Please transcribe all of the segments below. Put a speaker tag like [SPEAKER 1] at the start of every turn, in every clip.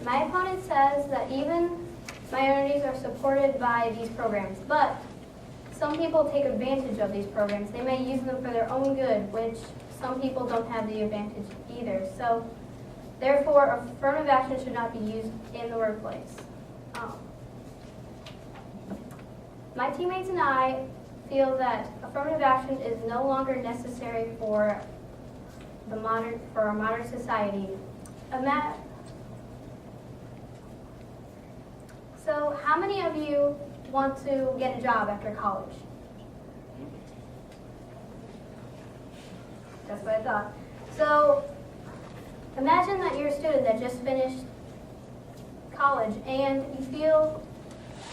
[SPEAKER 1] My opponent says that even minorities are supported by these programs, but some people take advantage of these programs. They may use them for their own good, which some people don't have the advantage either. So, therefore, affirmative action should not be used in the workplace. My teammates and I feel that affirmative action is no longer necessary for our modern society. So how many of you want to get a job after college? That's what I thought. So imagine that you're a student that just finished college and you feel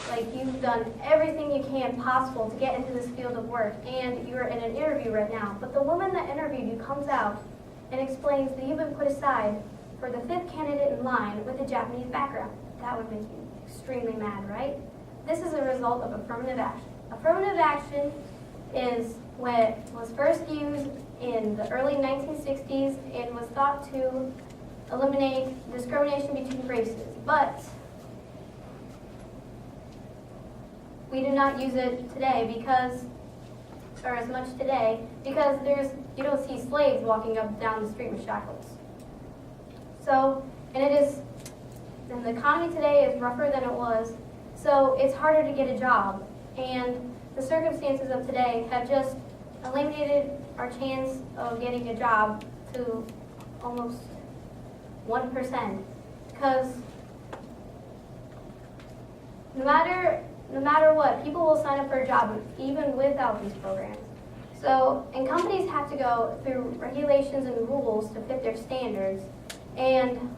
[SPEAKER 1] like you've done everything you can possible to get into this field of work, and you're in an interview right now, but the woman that interviewed you comes out and explains that you've been put aside for the 5th candidate in line with a Japanese background. That would make you extremely mad, right? This is a result of affirmative action. Affirmative action is what was first used in the early 1960s and was thought to eliminate discrimination between races, but we do not use it today as much today, because you don't see slaves walking up and down the street with shackles. So, and the economy today is rougher than it was, so it's harder to get a job. And the circumstances of today have just eliminated our chance of getting a job to almost 1%. Because no matter what, people will sign up for a job even without these programs. So, and companies have to go through regulations and rules to fit their standards. And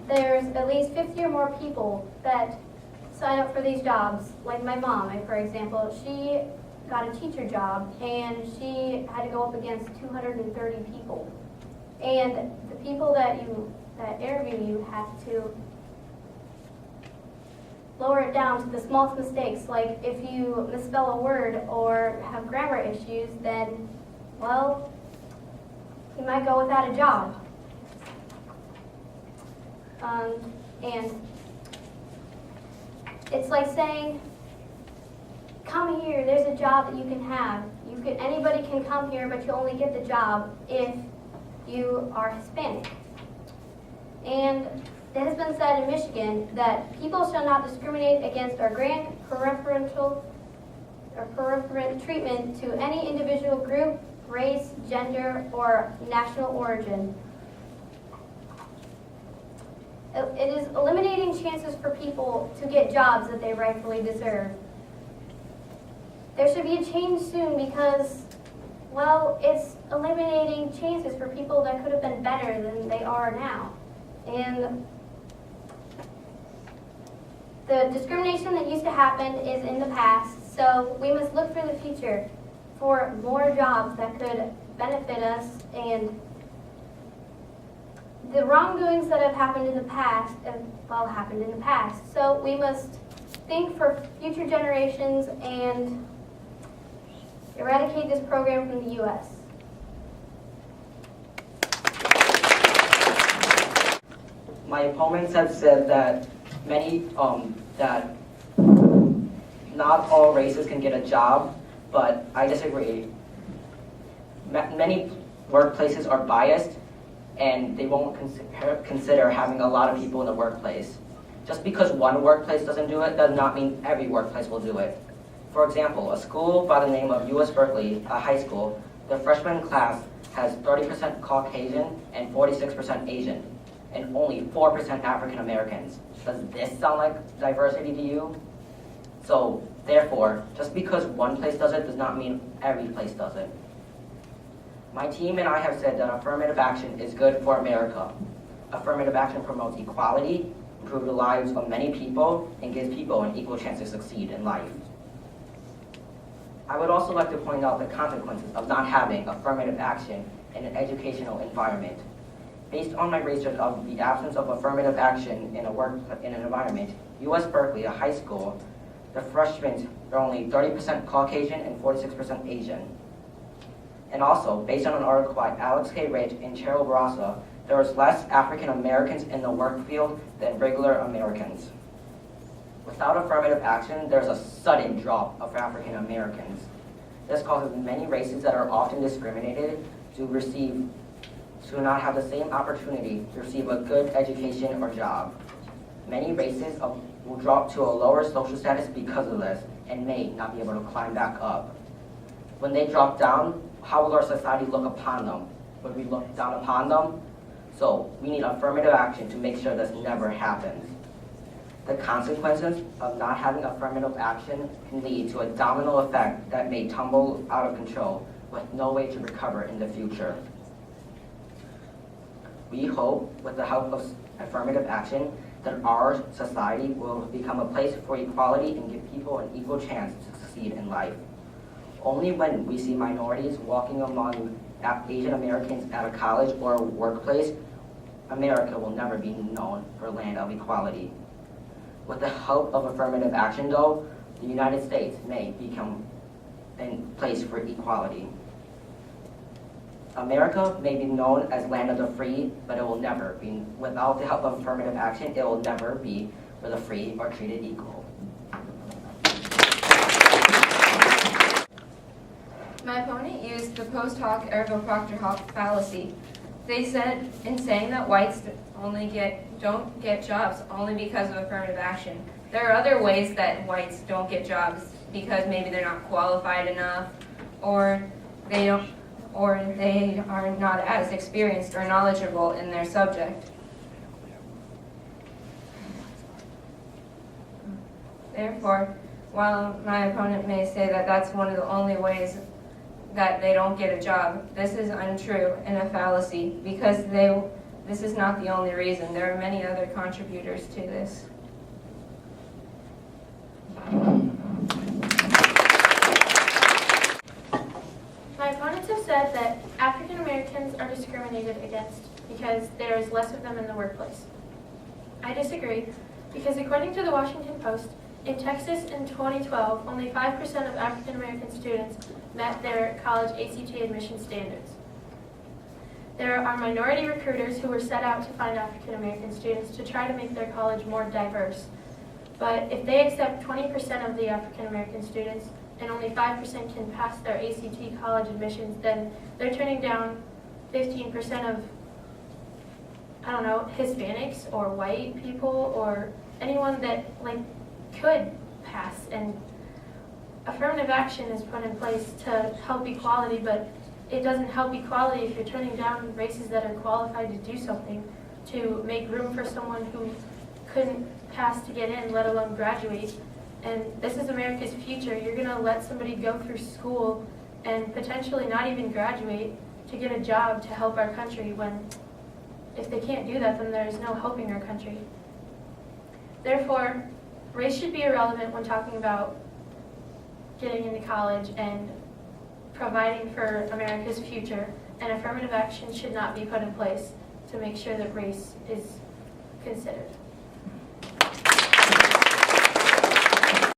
[SPEAKER 1] there's at least 50 or more people that sign up for these jobs. Like my mom, for example, she got a teacher job and she had to go up against 230 people. And the people that interview you have to lower it down to the smallest mistakes. Like if you misspell a word or have grammar issues, then, well, you might go without a job. And it's like saying, come here, there's a job that you can have. Anybody can come here, but you only get the job if you are Hispanic. And it has been said in Michigan that people shall not discriminate against or grant preferential treatment to any individual group, race, gender, or national origin. It is eliminating chances for people to get jobs that they rightfully deserve. There should be a change soon because, well, it's eliminating chances for people that could have been better than they are now. And the discrimination that used to happen is in the past, so we must look for the future for more jobs that could benefit us, and the wrongdoings that have happened in the past happened in the past. So we must think for future generations and eradicate this program from the U.S.
[SPEAKER 2] My opponents have said that that not all races can get a job, but I disagree. Many workplaces are biased, and they won't consider having a lot of people in the workplace. Just because one workplace doesn't do it does not mean every workplace will do it. For example, a school by the name of U.S. Berkeley, a high school, the freshman class has 30% Caucasian and 46% Asian, and only 4% African Americans. Does this sound like diversity to you? So, therefore, just because one place does it does not mean every place does it. My team and I have said that affirmative action is good for America. Affirmative action promotes equality, improves the lives of many people, and gives people an equal chance to succeed in life. I would also like to point out the consequences of not having affirmative action in an educational environment. Based on my research of the absence of affirmative action in an environment, U.S. Berkeley, a high school, the freshmen are only 30% Caucasian and 46% Asian. And also, based on an article by Alex K. Rich and Cheryl Barassa, There is less African Americans in the work field than regular Americans. Without affirmative action, there's a sudden drop of African Americans. This causes many races that are often discriminated to not have the same opportunity to receive a good education or job. Many races will drop to a lower social status because of this and may not be able to climb back up. When they drop down, how will our society look upon them? Would we look down upon them? So we need affirmative action to make sure this never happens. The consequences of not having affirmative action can lead to a domino effect that may tumble out of control with no way to recover in the future. We hope, with the help of affirmative action, that our society will become a place for equality and give people an equal chance to succeed in life. Only when we see minorities walking among Asian Americans at a college or a workplace, America will never be known for a land of equality. With the help of affirmative action, though, the United States may become a place for equality. America may be known as land of the free, but it will never be, without the help of affirmative action, it will never be where the free are treated equal.
[SPEAKER 3] My opponent used the post hoc ergo propter hoc fallacy. They said, in saying that whites don't get jobs only because of affirmative action. There are other ways that whites don't get jobs because maybe they're not qualified enough, or they are not as experienced or knowledgeable in their subject. Therefore, while my opponent may say that that's one of the only ways that they don't get a job, this is untrue and a fallacy because this is not the only reason. There are many other contributors to this.
[SPEAKER 1] My opponents have said that African Americans are discriminated against because there is less of them in the workplace. I disagree because according to the Washington Post, in Texas in 2012, only 5% of African American students met their college ACT admission standards. There are minority recruiters who were set out to find African American students to try to make their college more diverse. But if they accept 20% of the African American students and only 5% can pass their ACT college admissions, then they're turning down 15% of, Hispanics or white people or anyone that could pass. And affirmative action is put in place to help equality, but it doesn't help equality if you're turning down races that are qualified to do something, to make room for someone who couldn't pass to get in, let alone graduate. And this is America's future. You're going to let somebody go through school and potentially not even graduate to get a job to help our country when if they can't do that, then there's no helping our country. Therefore, race should be irrelevant when talking about getting into college and providing for America's future, and affirmative action should not be put in place to make sure that race is considered.